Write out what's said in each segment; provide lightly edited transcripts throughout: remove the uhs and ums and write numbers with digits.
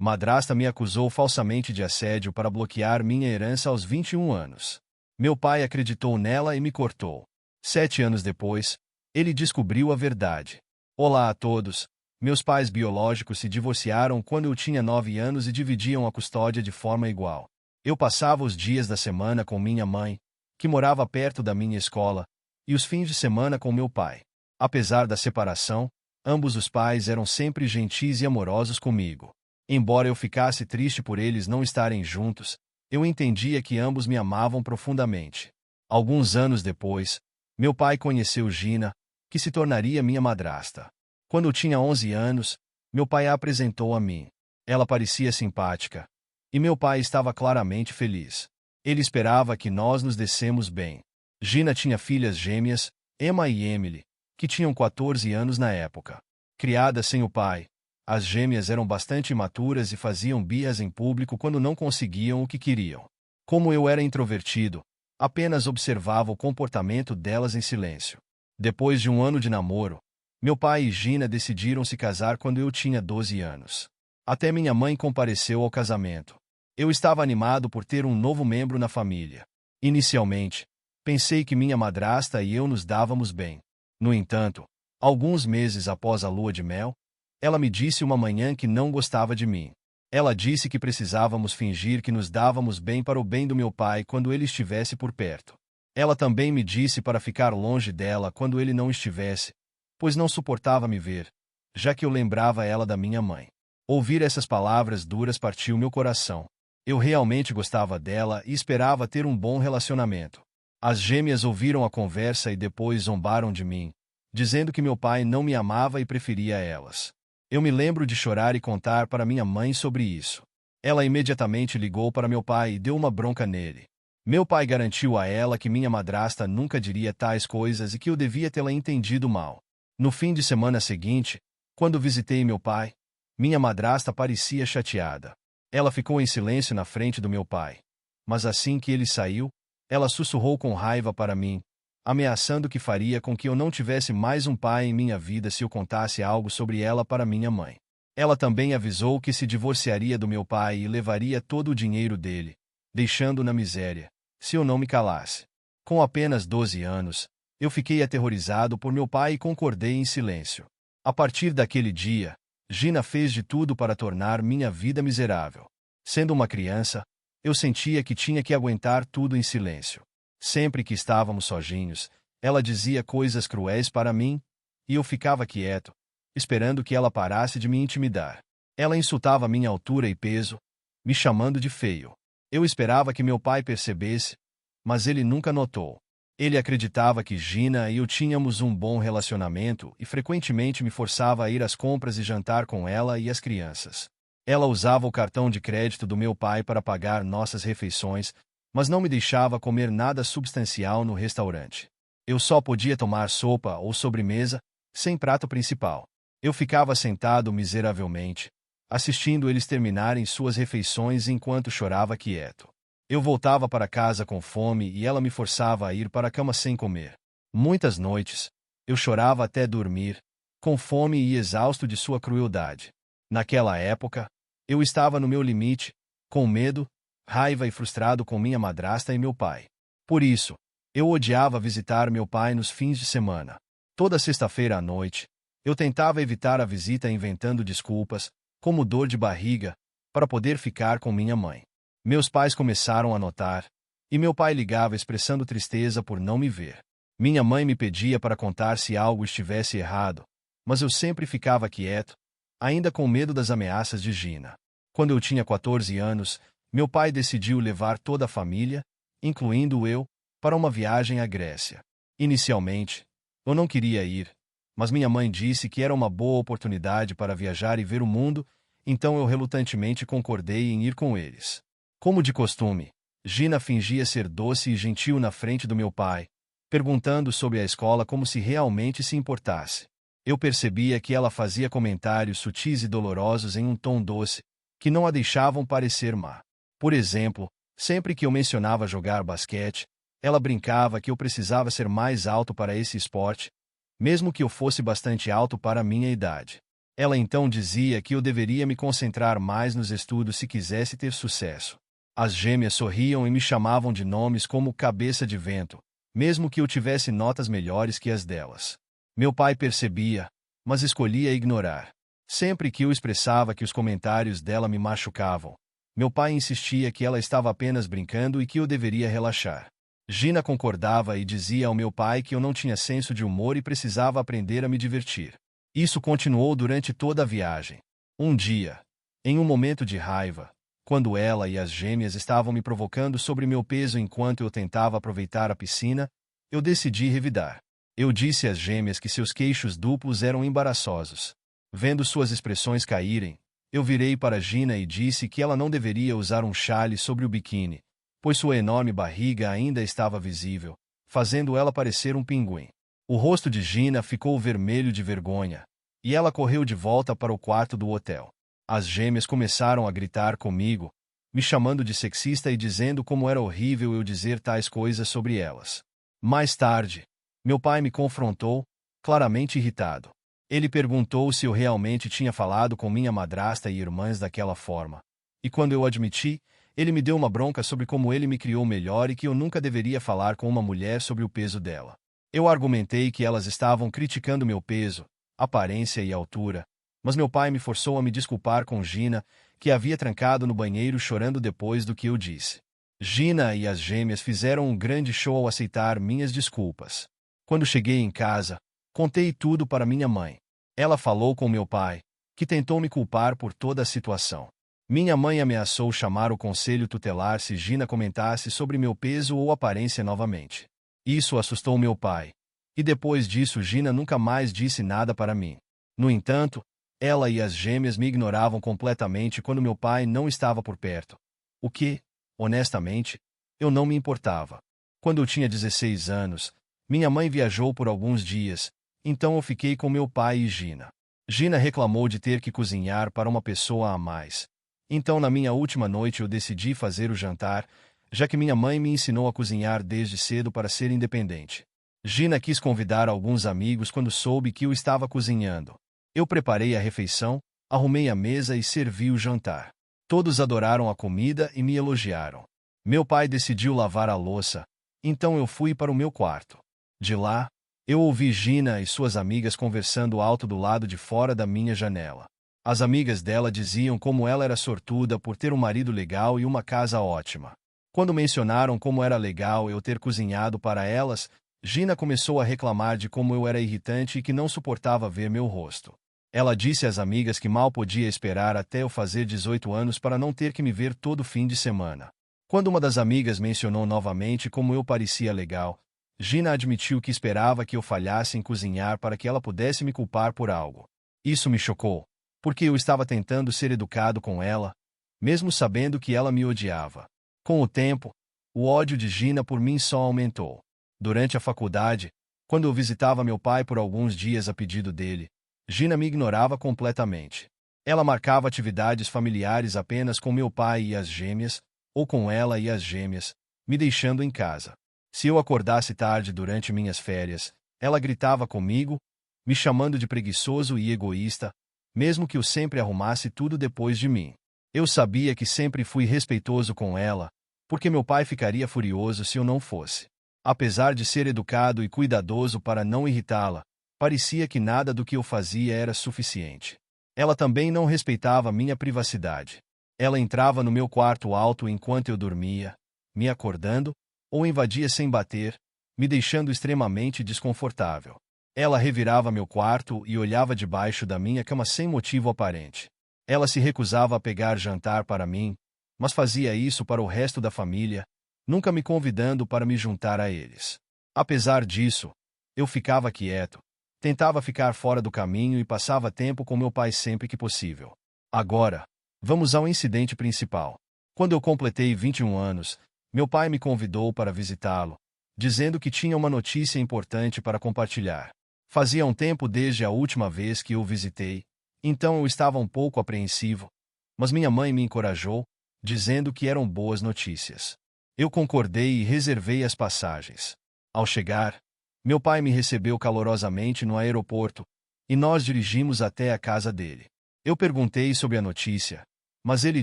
Madrasta me acusou falsamente de assédio para bloquear minha herança aos 21 anos. Meu pai acreditou nela e me cortou. 7 anos depois, ele descobriu a verdade. Olá a todos. Meus pais biológicos se divorciaram quando eu tinha 9 anos e dividiam a custódia de forma igual. Eu passava os dias da semana com minha mãe, que morava perto da minha escola, e os fins de semana com meu pai. Apesar da separação, ambos os pais eram sempre gentis e amorosos comigo. Embora eu ficasse triste por eles não estarem juntos, eu entendia que ambos me amavam profundamente. Alguns anos depois, meu pai conheceu Gina, que se tornaria minha madrasta. Quando eu tinha 11 anos, meu pai a apresentou a mim. Ela parecia simpática, e meu pai estava claramente feliz. Ele esperava que nós nos dessemos bem. Gina tinha filhas gêmeas, Emma e Emily, que tinham 14 anos na época. Criadas sem o pai, as gêmeas eram bastante imaturas e faziam birras em público quando não conseguiam o que queriam. Como eu era introvertido, apenas observava o comportamento delas em silêncio. Depois de um ano de namoro, meu pai e Gina decidiram se casar quando eu tinha 12 anos. Até minha mãe compareceu ao casamento. Eu estava animado por ter um novo membro na família. Inicialmente, pensei que minha madrasta e eu nos dávamos bem. No entanto, alguns meses após a lua de mel, ela me disse uma manhã que não gostava de mim. Ela disse que precisávamos fingir que nos dávamos bem para o bem do meu pai quando ele estivesse por perto. Ela também me disse para ficar longe dela quando ele não estivesse, pois não suportava me ver, já que eu lembrava ela da minha mãe. Ouvir essas palavras duras partiu meu coração. Eu realmente gostava dela e esperava ter um bom relacionamento. As gêmeas ouviram a conversa e depois zombaram de mim, dizendo que meu pai não me amava e preferia elas. Eu me lembro de chorar e contar para minha mãe sobre isso. Ela imediatamente ligou para meu pai e deu uma bronca nele. Meu pai garantiu a ela que minha madrasta nunca diria tais coisas e que eu devia tê-la entendido mal. No fim de semana seguinte, quando visitei meu pai, minha madrasta parecia chateada. Ela ficou em silêncio na frente do meu pai. Mas assim que ele saiu, ela sussurrou com raiva para mim, ameaçando que faria com que eu não tivesse mais um pai em minha vida se eu contasse algo sobre ela para minha mãe. Ela também avisou que se divorciaria do meu pai e levaria todo o dinheiro dele, deixando-o na miséria, se eu não me calasse. Com apenas 12 anos, eu fiquei aterrorizado por meu pai e concordei em silêncio. A partir daquele dia, Gina fez de tudo para tornar minha vida miserável. Sendo uma criança, eu sentia que tinha que aguentar tudo em silêncio. Sempre que estávamos sozinhos, ela dizia coisas cruéis para mim, e eu ficava quieto, esperando que ela parasse de me intimidar. Ela insultava minha altura e peso, me chamando de feio. Eu esperava que meu pai percebesse, mas ele nunca notou. Ele acreditava que Gina e eu tínhamos um bom relacionamento e frequentemente me forçava a ir às compras e jantar com ela e as crianças. Ela usava o cartão de crédito do meu pai para pagar nossas refeições, mas não me deixava comer nada substancial no restaurante. Eu só podia tomar sopa ou sobremesa, sem prato principal. Eu ficava sentado miseravelmente, assistindo eles terminarem suas refeições enquanto chorava quieto. Eu voltava para casa com fome e ela me forçava a ir para a cama sem comer. Muitas noites, eu chorava até dormir, com fome e exausto de sua crueldade. Naquela época, eu estava no meu limite, com medo, raiva e frustrado com minha madrasta e meu pai. Por isso, eu odiava visitar meu pai nos fins de semana. Toda sexta-feira à noite, eu tentava evitar a visita inventando desculpas, como dor de barriga, para poder ficar com minha mãe. Meus pais começaram a notar, e meu pai ligava expressando tristeza por não me ver. Minha mãe me pedia para contar se algo estivesse errado, mas eu sempre ficava quieto, ainda com medo das ameaças de Gina. Quando eu tinha 14 anos, meu pai decidiu levar toda a família, incluindo eu, para uma viagem à Grécia. Inicialmente, eu não queria ir, mas minha mãe disse que era uma boa oportunidade para viajar e ver o mundo, então eu relutantemente concordei em ir com eles. Como de costume, Gina fingia ser doce e gentil na frente do meu pai, perguntando sobre a escola como se realmente se importasse. Eu percebia que ela fazia comentários sutis e dolorosos em um tom doce, que não a deixavam parecer má. Por exemplo, sempre que eu mencionava jogar basquete, ela brincava que eu precisava ser mais alto para esse esporte, mesmo que eu fosse bastante alto para minha idade. Ela então dizia que eu deveria me concentrar mais nos estudos se quisesse ter sucesso. As gêmeas sorriam e me chamavam de nomes como cabeça de vento, mesmo que eu tivesse notas melhores que as delas. Meu pai percebia, mas escolhia ignorar. Sempre que eu expressava que os comentários dela me machucavam, meu pai insistia que ela estava apenas brincando e que eu deveria relaxar. Gina concordava e dizia ao meu pai que eu não tinha senso de humor e precisava aprender a me divertir. Isso continuou durante toda a viagem. Um dia, em um momento de raiva, quando ela e as gêmeas estavam me provocando sobre meu peso enquanto eu tentava aproveitar a piscina, eu decidi revidar. Eu disse às gêmeas que seus queixos duplos eram embaraçosos. Vendo suas expressões caírem, eu virei para Gina e disse que ela não deveria usar um chale sobre o biquíni, pois sua enorme barriga ainda estava visível, fazendo ela parecer um pinguim. O rosto de Gina ficou vermelho de vergonha, e ela correu de volta para o quarto do hotel. As gêmeas começaram a gritar comigo, me chamando de sexista e dizendo como era horrível eu dizer tais coisas sobre elas. Mais tarde, meu pai me confrontou, claramente irritado. Ele perguntou se eu realmente tinha falado com minha madrasta e irmãs daquela forma. E quando eu admiti, ele me deu uma bronca sobre como ele me criou melhor e que eu nunca deveria falar com uma mulher sobre o peso dela. Eu argumentei que elas estavam criticando meu peso, aparência e altura, mas meu pai me forçou a me desculpar com Gina, que havia trancado no banheiro chorando depois do que eu disse. Gina e as gêmeas fizeram um grande show ao aceitar minhas desculpas. Quando cheguei em casa, contei tudo para minha mãe. Ela falou com meu pai, que tentou me culpar por toda a situação. Minha mãe ameaçou chamar o conselho tutelar se Gina comentasse sobre meu peso ou aparência novamente. Isso assustou meu pai. E depois disso Gina nunca mais disse nada para mim. No entanto, ela e as gêmeas me ignoravam completamente quando meu pai não estava por perto. O que, honestamente, eu não me importava. Quando eu tinha 16 anos, minha mãe viajou por alguns dias, então eu fiquei com meu pai e Gina. Gina reclamou de ter que cozinhar para uma pessoa a mais. Então na minha última noite eu decidi fazer o jantar, já que minha mãe me ensinou a cozinhar desde cedo para ser independente. Gina quis convidar alguns amigos quando soube que eu estava cozinhando. Eu preparei a refeição, arrumei a mesa e servi o jantar. Todos adoraram a comida e me elogiaram. Meu pai decidiu lavar a louça, então eu fui para o meu quarto. De lá, eu ouvi Gina e suas amigas conversando alto do lado de fora da minha janela. As amigas dela diziam como ela era sortuda por ter um marido legal e uma casa ótima. Quando mencionaram como era legal eu ter cozinhado para elas, Gina começou a reclamar de como eu era irritante e que não suportava ver meu rosto. Ela disse às amigas que mal podia esperar até eu fazer 18 anos para não ter que me ver todo fim de semana. Quando uma das amigas mencionou novamente como eu parecia legal, Gina admitiu que esperava que eu falhasse em cozinhar para que ela pudesse me culpar por algo. Isso me chocou, porque eu estava tentando ser educado com ela, mesmo sabendo que ela me odiava. Com o tempo, o ódio de Gina por mim só aumentou. Durante a faculdade, quando eu visitava meu pai por alguns dias a pedido dele, Gina me ignorava completamente. Ela marcava atividades familiares apenas com meu pai e as gêmeas, ou com ela e as gêmeas, me deixando em casa. Se eu acordasse tarde durante minhas férias, ela gritava comigo, me chamando de preguiçoso e egoísta, mesmo que eu sempre arrumasse tudo depois de mim. Eu sabia que sempre fui respeitoso com ela, porque meu pai ficaria furioso se eu não fosse. Apesar de ser educado e cuidadoso para não irritá-la, parecia que nada do que eu fazia era suficiente. Ela também não respeitava minha privacidade. Ela entrava no meu quarto alto enquanto eu dormia, me acordando, ou invadia sem bater, me deixando extremamente desconfortável. Ela revirava meu quarto e olhava debaixo da minha cama sem motivo aparente. Ela se recusava a pegar jantar para mim, mas fazia isso para o resto da família, nunca me convidando para me juntar a eles. Apesar disso, eu ficava quieto, tentava ficar fora do caminho e passava tempo com meu pai sempre que possível. Agora, vamos ao incidente principal. Quando eu completei 21 anos, meu pai me convidou para visitá-lo, dizendo que tinha uma notícia importante para compartilhar. Fazia um tempo desde a última vez que o visitei, então eu estava um pouco apreensivo, mas minha mãe me encorajou, dizendo que eram boas notícias. Eu concordei e reservei as passagens. Ao chegar, meu pai me recebeu calorosamente no aeroporto, e nós dirigimos até a casa dele. Eu perguntei sobre a notícia, mas ele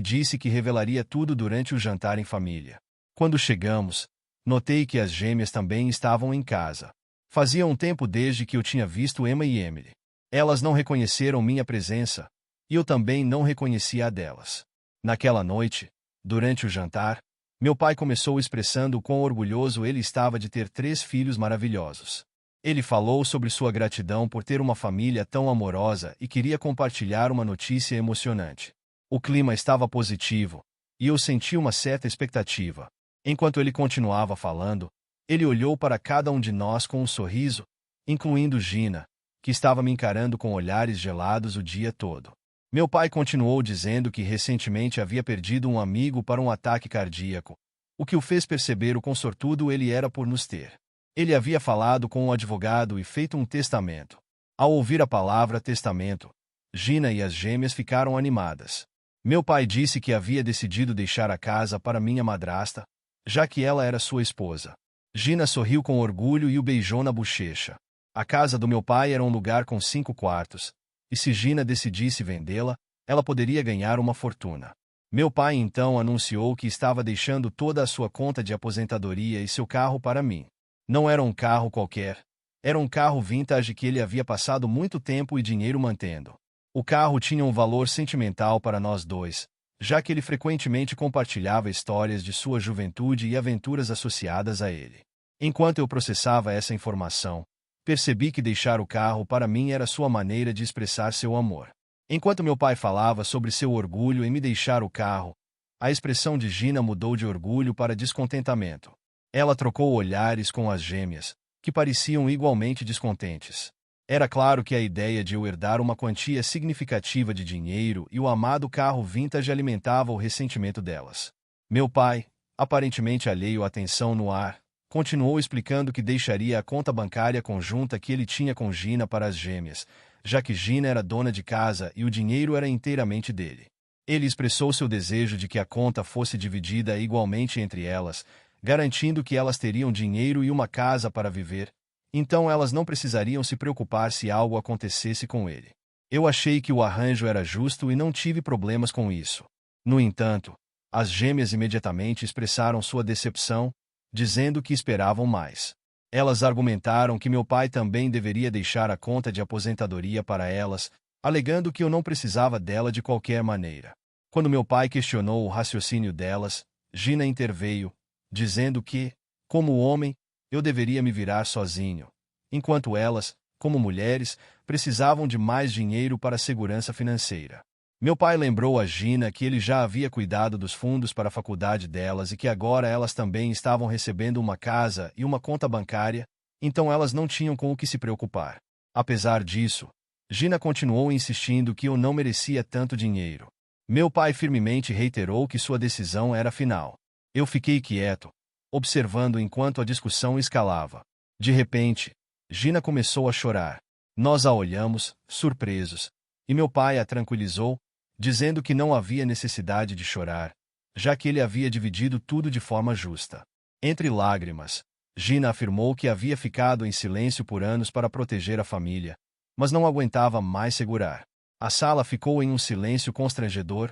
disse que revelaria tudo durante o jantar em família. Quando chegamos, notei que as gêmeas também estavam em casa. Fazia um tempo desde que eu tinha visto Emma e Emily. Elas não reconheceram minha presença, e eu também não reconhecia a delas. Naquela noite, durante o jantar, meu pai começou expressando o quão orgulhoso ele estava de ter 3 filhos maravilhosos. Ele falou sobre sua gratidão por ter uma família tão amorosa e queria compartilhar uma notícia emocionante. O clima estava positivo, e eu senti uma certa expectativa. Enquanto ele continuava falando, ele olhou para cada um de nós com um sorriso, incluindo Gina, que estava me encarando com olhares gelados o dia todo. Meu pai continuou dizendo que recentemente havia perdido um amigo para um ataque cardíaco, o que o fez perceber o quão sortudo ele era por nos ter. Ele havia falado com um advogado e feito um testamento. Ao ouvir a palavra testamento, Gina e as gêmeas ficaram animadas. Meu pai disse que havia decidido deixar a casa para minha madrasta, já que ela era sua esposa. Gina sorriu com orgulho e o beijou na bochecha. A casa do meu pai era um lugar com 5 quartos, e se Gina decidisse vendê-la, ela poderia ganhar uma fortuna. Meu pai então anunciou que estava deixando toda a sua conta de aposentadoria e seu carro para mim. Não era um carro qualquer. Era um carro vintage que ele havia passado muito tempo e dinheiro mantendo. O carro tinha um valor sentimental para nós dois, já que ele frequentemente compartilhava histórias de sua juventude e aventuras associadas a ele. Enquanto eu processava essa informação, percebi que deixar o carro para mim era sua maneira de expressar seu amor. Enquanto meu pai falava sobre seu orgulho em me deixar o carro, a expressão de Gina mudou de orgulho para descontentamento. Ela trocou olhares com as gêmeas, que pareciam igualmente descontentes. Era claro que a ideia de eu herdar uma quantia significativa de dinheiro e o amado carro vintage alimentava o ressentimento delas. Meu pai, aparentemente alheio à tensão no ar, continuou explicando que deixaria a conta bancária conjunta que ele tinha com Gina para as gêmeas, já que Gina era dona de casa e o dinheiro era inteiramente dele. Ele expressou seu desejo de que a conta fosse dividida igualmente entre elas, garantindo que elas teriam dinheiro e uma casa para viver, então elas não precisariam se preocupar se algo acontecesse com ele. Eu achei que o arranjo era justo e não tive problemas com isso. No entanto, as gêmeas imediatamente expressaram sua decepção, dizendo que esperavam mais. Elas argumentaram que meu pai também deveria deixar a conta de aposentadoria para elas, alegando que eu não precisava dela de qualquer maneira. Quando meu pai questionou o raciocínio delas, Gina interveio, dizendo que, como homem, eu deveria me virar sozinho, enquanto elas, como mulheres, precisavam de mais dinheiro para a segurança financeira. Meu pai lembrou a Gina que ele já havia cuidado dos fundos para a faculdade delas e que agora elas também estavam recebendo uma casa e uma conta bancária, então elas não tinham com o que se preocupar. Apesar disso, Gina continuou insistindo que eu não merecia tanto dinheiro. Meu pai firmemente reiterou que sua decisão era final. Eu fiquei quieto, observando enquanto a discussão escalava. De repente, Gina começou a chorar. Nós a olhamos, surpresos, e meu pai a tranquilizou, dizendo que não havia necessidade de chorar, já que ele havia dividido tudo de forma justa. Entre lágrimas, Gina afirmou que havia ficado em silêncio por anos para proteger a família, mas não aguentava mais segurar. A sala ficou em um silêncio constrangedor,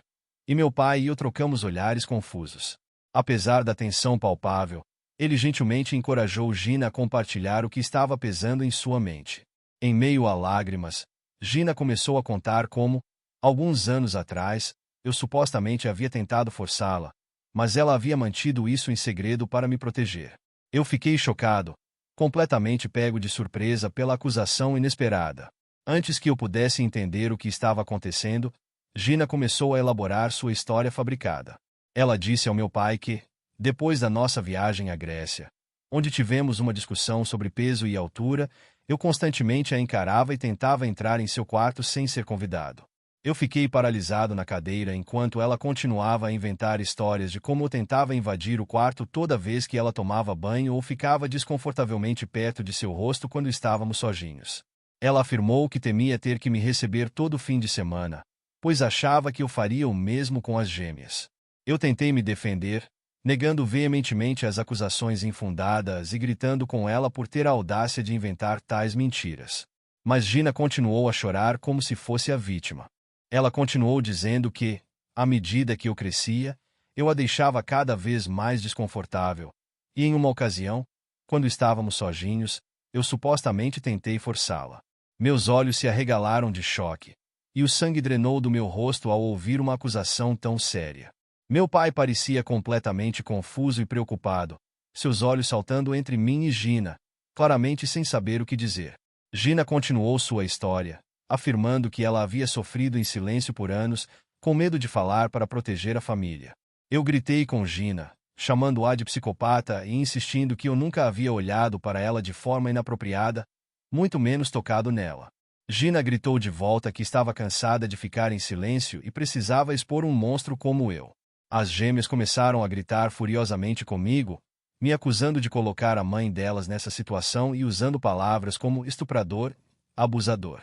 e meu pai e eu trocamos olhares confusos. Apesar da tensão palpável, ele gentilmente encorajou Gina a compartilhar o que estava pesando em sua mente. Em meio a lágrimas, Gina começou a contar como, alguns anos atrás, eu supostamente havia tentado forçá-la, mas ela havia mantido isso em segredo para me proteger. Eu fiquei chocado, completamente pego de surpresa pela acusação inesperada. Antes que eu pudesse entender o que estava acontecendo, Gina começou a elaborar sua história fabricada. Ela disse ao meu pai que, depois da nossa viagem à Grécia, onde tivemos uma discussão sobre peso e altura, eu constantemente a encarava e tentava entrar em seu quarto sem ser convidado. Eu fiquei paralisado na cadeira enquanto ela continuava a inventar histórias de como eu tentava invadir o quarto toda vez que ela tomava banho ou ficava desconfortavelmente perto de seu rosto quando estávamos sozinhos. Ela afirmou que temia ter que me receber todo fim de semana, pois achava que eu faria o mesmo com as gêmeas. Eu tentei me defender, negando veementemente as acusações infundadas e gritando com ela por ter a audácia de inventar tais mentiras. Mas Gina continuou a chorar como se fosse a vítima. Ela continuou dizendo que, à medida que eu crescia, eu a deixava cada vez mais desconfortável, e em uma ocasião, quando estávamos sozinhos, eu supostamente tentei forçá-la. Meus olhos se arregalaram de choque, e o sangue drenou do meu rosto ao ouvir uma acusação tão séria. Meu pai parecia completamente confuso e preocupado, seus olhos saltando entre mim e Gina, claramente sem saber o que dizer. Gina continuou sua história, afirmando que ela havia sofrido em silêncio por anos, com medo de falar para proteger a família. Eu gritei com Gina, chamando-a de psicopata e insistindo que eu nunca havia olhado para ela de forma inapropriada, muito menos tocado nela. Gina gritou de volta que estava cansada de ficar em silêncio e precisava expor um monstro como eu. As gêmeas começaram a gritar furiosamente comigo, me acusando de colocar a mãe delas nessa situação e usando palavras como estuprador, abusador.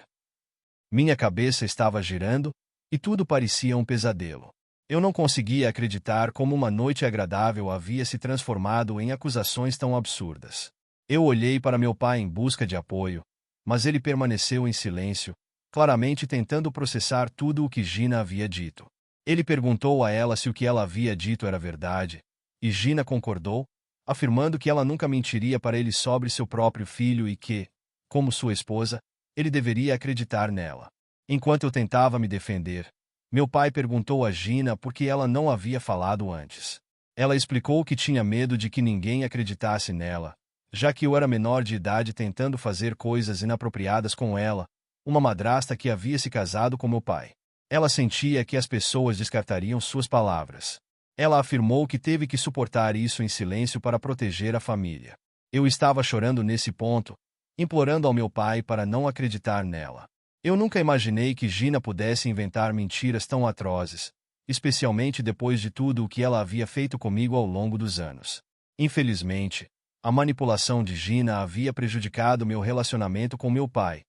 Minha cabeça estava girando, e tudo parecia um pesadelo. Eu não conseguia acreditar como uma noite agradável havia se transformado em acusações tão absurdas. Eu olhei para meu pai em busca de apoio, mas ele permaneceu em silêncio, claramente tentando processar tudo o que Gina havia dito. Ele perguntou a ela se o que ela havia dito era verdade, e Gina concordou, afirmando que ela nunca mentiria para ele sobre seu próprio filho e que, como sua esposa, ele deveria acreditar nela. Enquanto eu tentava me defender, meu pai perguntou a Gina por que ela não havia falado antes. Ela explicou que tinha medo de que ninguém acreditasse nela, já que eu era menor de idade tentando fazer coisas inapropriadas com ela, uma madrasta que havia se casado com meu pai. Ela sentia que as pessoas descartariam suas palavras. Ela afirmou que teve que suportar isso em silêncio para proteger a família. Eu estava chorando nesse ponto, implorando ao meu pai para não acreditar nela. Eu nunca imaginei que Gina pudesse inventar mentiras tão atrozes, especialmente depois de tudo o que ela havia feito comigo ao longo dos anos. Infelizmente, a manipulação de Gina havia prejudicado meu relacionamento com meu pai,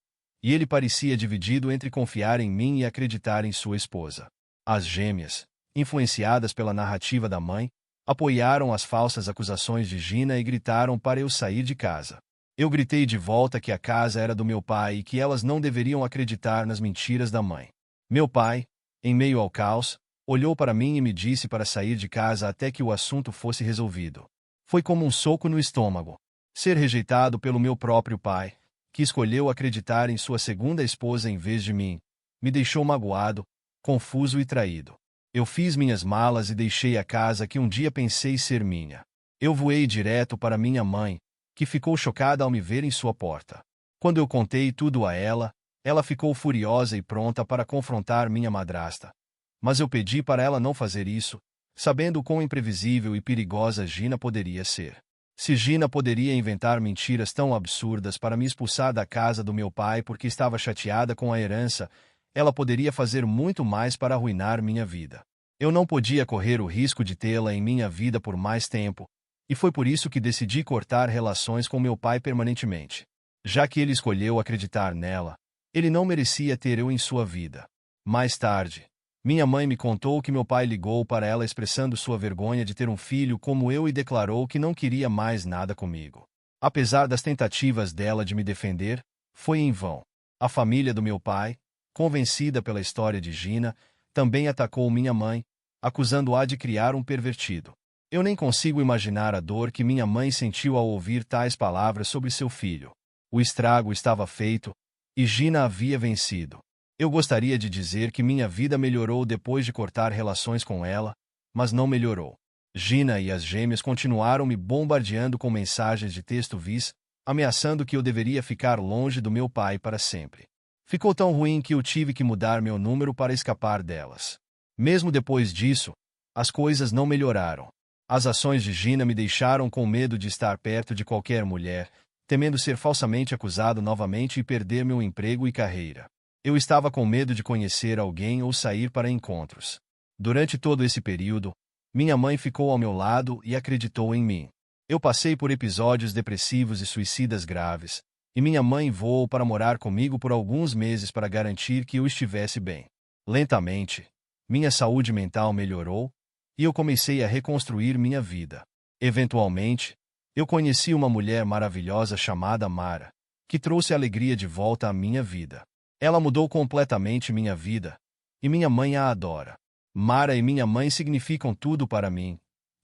e ele parecia dividido entre confiar em mim e acreditar em sua esposa. As gêmeas, influenciadas pela narrativa da mãe, apoiaram as falsas acusações de Gina e gritaram para eu sair de casa. Eu gritei de volta que a casa era do meu pai e que elas não deveriam acreditar nas mentiras da mãe. Meu pai, em meio ao caos, olhou para mim e me disse para sair de casa até que o assunto fosse resolvido. Foi como um soco no estômago. Ser rejeitado pelo meu próprio pai, que escolheu acreditar em sua segunda esposa em vez de mim, me deixou magoado, confuso e traído. Eu fiz minhas malas e deixei a casa que um dia pensei ser minha. Eu voei direto para minha mãe, que ficou chocada ao me ver em sua porta. Quando eu contei tudo a ela, ela ficou furiosa e pronta para confrontar minha madrasta. Mas eu pedi para ela não fazer isso, sabendo o quão imprevisível e perigosa Gina poderia ser. Se Gina poderia inventar mentiras tão absurdas para me expulsar da casa do meu pai porque estava chateada com a herança, ela poderia fazer muito mais para arruinar minha vida. Eu não podia correr o risco de tê-la em minha vida por mais tempo, e foi por isso que decidi cortar relações com meu pai permanentemente. Já que ele escolheu acreditar nela, ele não merecia ter eu em sua vida. Mais tarde, minha mãe me contou que meu pai ligou para ela expressando sua vergonha de ter um filho como eu e declarou que não queria mais nada comigo. Apesar das tentativas dela de me defender, foi em vão. A família do meu pai, convencida pela história de Gina, também atacou minha mãe, acusando-a de criar um pervertido. Eu nem consigo imaginar a dor que minha mãe sentiu ao ouvir tais palavras sobre seu filho. O estrago estava feito, e Gina havia vencido. Eu gostaria de dizer que minha vida melhorou depois de cortar relações com ela, mas não melhorou. Gina e as gêmeas continuaram me bombardeando com mensagens de texto vis, ameaçando que eu deveria ficar longe do meu pai para sempre. Ficou tão ruim que eu tive que mudar meu número para escapar delas. Mesmo depois disso, as coisas não melhoraram. As ações de Gina me deixaram com medo de estar perto de qualquer mulher, temendo ser falsamente acusado novamente e perder meu emprego e carreira. Eu estava com medo de conhecer alguém ou sair para encontros. Durante todo esse período, minha mãe ficou ao meu lado e acreditou em mim. Eu passei por episódios depressivos e suicidas graves, e minha mãe voou para morar comigo por alguns meses para garantir que eu estivesse bem. Lentamente, minha saúde mental melhorou, e eu comecei a reconstruir minha vida. Eventualmente, eu conheci uma mulher maravilhosa chamada Mara, que trouxe alegria de volta à minha vida. Ela mudou completamente minha vida, e minha mãe a adora. Mara e minha mãe significam tudo para mim,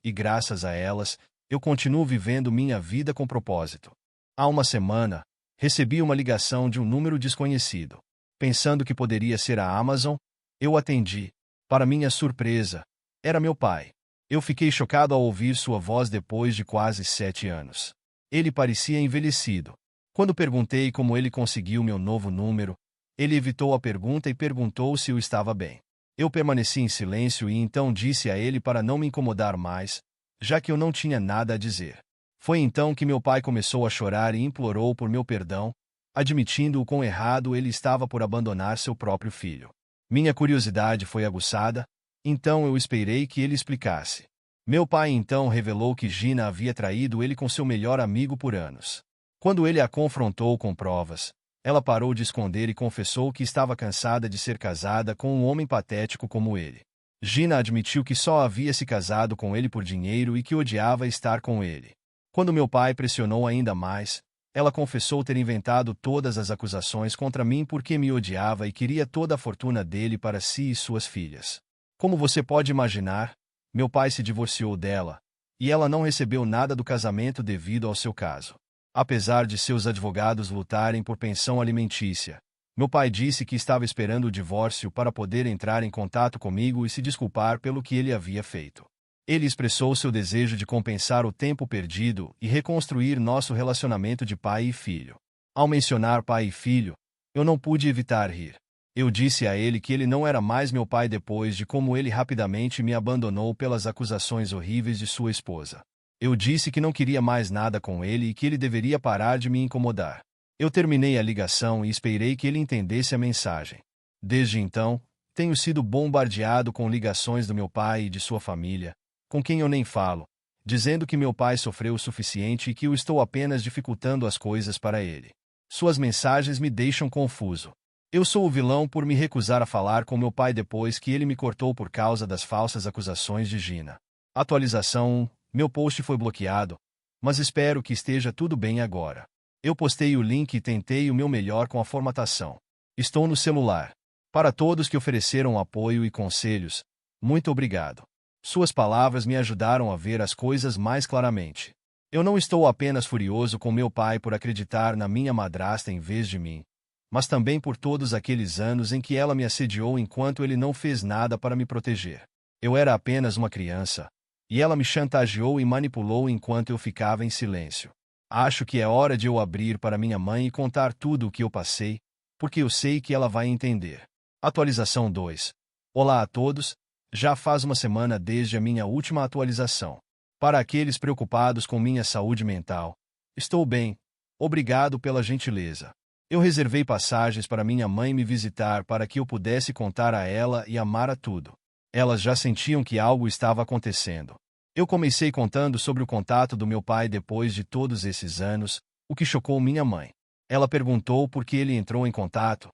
e graças a elas, eu continuo vivendo minha vida com propósito. Há uma semana, recebi uma ligação de um número desconhecido. Pensando que poderia ser a Amazon, eu atendi. Para minha surpresa, era meu pai. Eu fiquei chocado ao ouvir sua voz depois de quase 7 anos. Ele parecia envelhecido. Quando perguntei como ele conseguiu meu novo número, ele evitou a pergunta e perguntou se eu estava bem. Eu permaneci em silêncio e então disse a ele para não me incomodar mais, já que eu não tinha nada a dizer. Foi então que meu pai começou a chorar e implorou por meu perdão, admitindo o quão errado ele estava por abandonar seu próprio filho. Minha curiosidade foi aguçada, então eu esperei que ele explicasse. Meu pai então revelou que Gina havia traído ele com seu melhor amigo por anos. Quando ele a confrontou com provas, ela parou de esconder e confessou que estava cansada de ser casada com um homem patético como ele. Gina admitiu que só havia se casado com ele por dinheiro e que odiava estar com ele. Quando meu pai pressionou ainda mais, ela confessou ter inventado todas as acusações contra mim porque me odiava e queria toda a fortuna dele para si e suas filhas. Como você pode imaginar, meu pai se divorciou dela, e ela não recebeu nada do casamento devido ao seu caso. Apesar de seus advogados lutarem por pensão alimentícia, meu pai disse que estava esperando o divórcio para poder entrar em contato comigo e se desculpar pelo que ele havia feito. Ele expressou seu desejo de compensar o tempo perdido e reconstruir nosso relacionamento de pai e filho. Ao mencionar pai e filho, eu não pude evitar rir. Eu disse a ele que ele não era mais meu pai depois de como ele rapidamente me abandonou pelas acusações horríveis de sua esposa. Eu disse que não queria mais nada com ele e que ele deveria parar de me incomodar. Eu terminei a ligação e esperei que ele entendesse a mensagem. Desde então, tenho sido bombardeado com ligações do meu pai e de sua família, com quem eu nem falo, dizendo que meu pai sofreu o suficiente e que eu estou apenas dificultando as coisas para ele. Suas mensagens me deixam confuso. Eu sou o vilão por me recusar a falar com meu pai depois que ele me cortou por causa das falsas acusações de Gina. Atualização 1. Meu post foi bloqueado, mas espero que esteja tudo bem agora. Eu postei o link e tentei o meu melhor com a formatação. Estou no celular. Para todos que ofereceram apoio e conselhos, muito obrigado. Suas palavras me ajudaram a ver as coisas mais claramente. Eu não estou apenas furioso com meu pai por acreditar na minha madrasta em vez de mim, mas também por todos aqueles anos em que ela me assediou enquanto ele não fez nada para me proteger. Eu era apenas uma criança, e ela me chantageou e manipulou enquanto eu ficava em silêncio. Acho que é hora de eu abrir para minha mãe e contar tudo o que eu passei, porque eu sei que ela vai entender. Atualização 2. Olá a todos, já faz uma semana desde a minha última atualização. Para aqueles preocupados com minha saúde mental, estou bem, obrigado pela gentileza. Eu reservei passagens para minha mãe me visitar para que eu pudesse contar a ela e a Mara tudo. Elas já sentiam que algo estava acontecendo. Eu comecei contando sobre o contato do meu pai depois de todos esses anos, o que chocou minha mãe. Ela perguntou por que ele entrou em contato,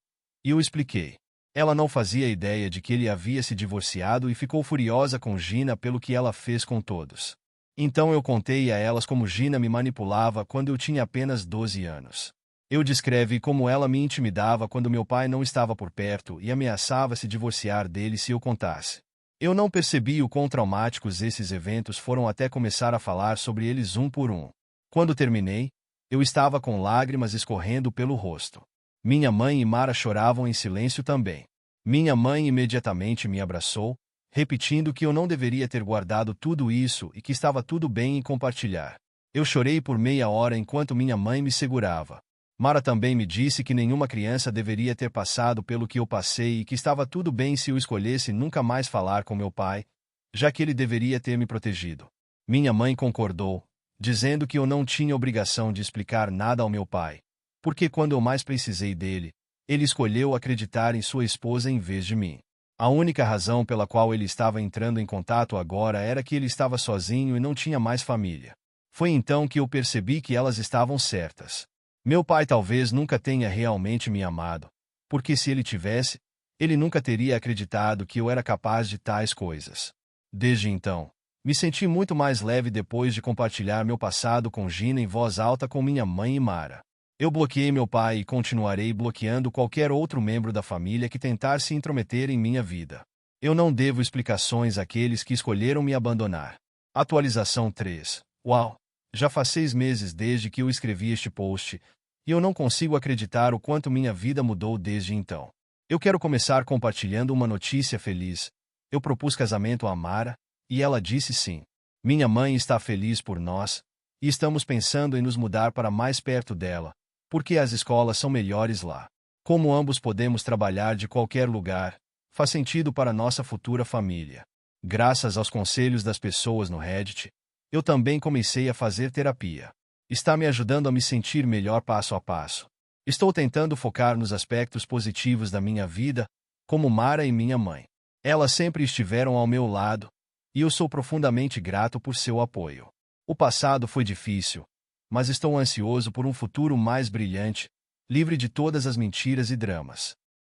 e eu expliquei. Ela não fazia ideia de que ele havia se divorciado e ficou furiosa com Gina pelo que ela fez com todos. Então eu contei a elas como Gina me manipulava quando eu tinha apenas 12 anos. Eu descrevi como ela me intimidava quando meu pai não estava por perto e ameaçava se divorciar dele se eu contasse. Eu não percebi o quão traumáticos esses eventos foram até começar a falar sobre eles um por um. Quando terminei, eu estava com lágrimas escorrendo pelo rosto. Minha mãe e Mara choravam em silêncio também. Minha mãe imediatamente me abraçou, repetindo que eu não deveria ter guardado tudo isso e que estava tudo bem em compartilhar. Eu chorei por meia hora enquanto minha mãe me segurava. Mara também me disse que nenhuma criança deveria ter passado pelo que eu passei e que estava tudo bem se eu escolhesse nunca mais falar com meu pai, já que ele deveria ter me protegido. Minha mãe concordou, dizendo que eu não tinha obrigação de explicar nada ao meu pai, porque quando eu mais precisei dele, ele escolheu acreditar em sua esposa em vez de mim. A única razão pela qual ele estava entrando em contato agora era que ele estava sozinho e não tinha mais família. Foi então que eu percebi que elas estavam certas. Meu pai talvez nunca tenha realmente me amado, porque se ele tivesse, ele nunca teria acreditado que eu era capaz de tais coisas. Desde então, me senti muito mais leve depois de compartilhar meu passado com Gina em voz alta com minha mãe e Mara. Eu bloqueei meu pai e continuarei bloqueando qualquer outro membro da família que tentar se intrometer em minha vida. Eu não devo explicações àqueles que escolheram me abandonar. Atualização 3. Uau! Já faz 6 meses desde que eu escrevi este post, e eu não consigo acreditar o quanto minha vida mudou desde então. Eu quero começar compartilhando uma notícia feliz. Eu propus casamento a Mara, e ela disse sim. Minha mãe está feliz por nós, e estamos pensando em nos mudar para mais perto dela, porque as escolas são melhores lá. Como ambos podemos trabalhar de qualquer lugar, faz sentido para nossa futura família. Graças aos conselhos das pessoas no Reddit, eu também comecei a fazer terapia. Está me ajudando a me sentir melhor passo a passo. Estou tentando focar nos aspectos positivos da minha vida, como Mara e minha mãe. Elas sempre estiveram ao meu lado, e eu sou profundamente grato por seu apoio. O passado foi difícil, mas estou ansioso por um futuro mais brilhante, livre de todas as mentiras e dramas.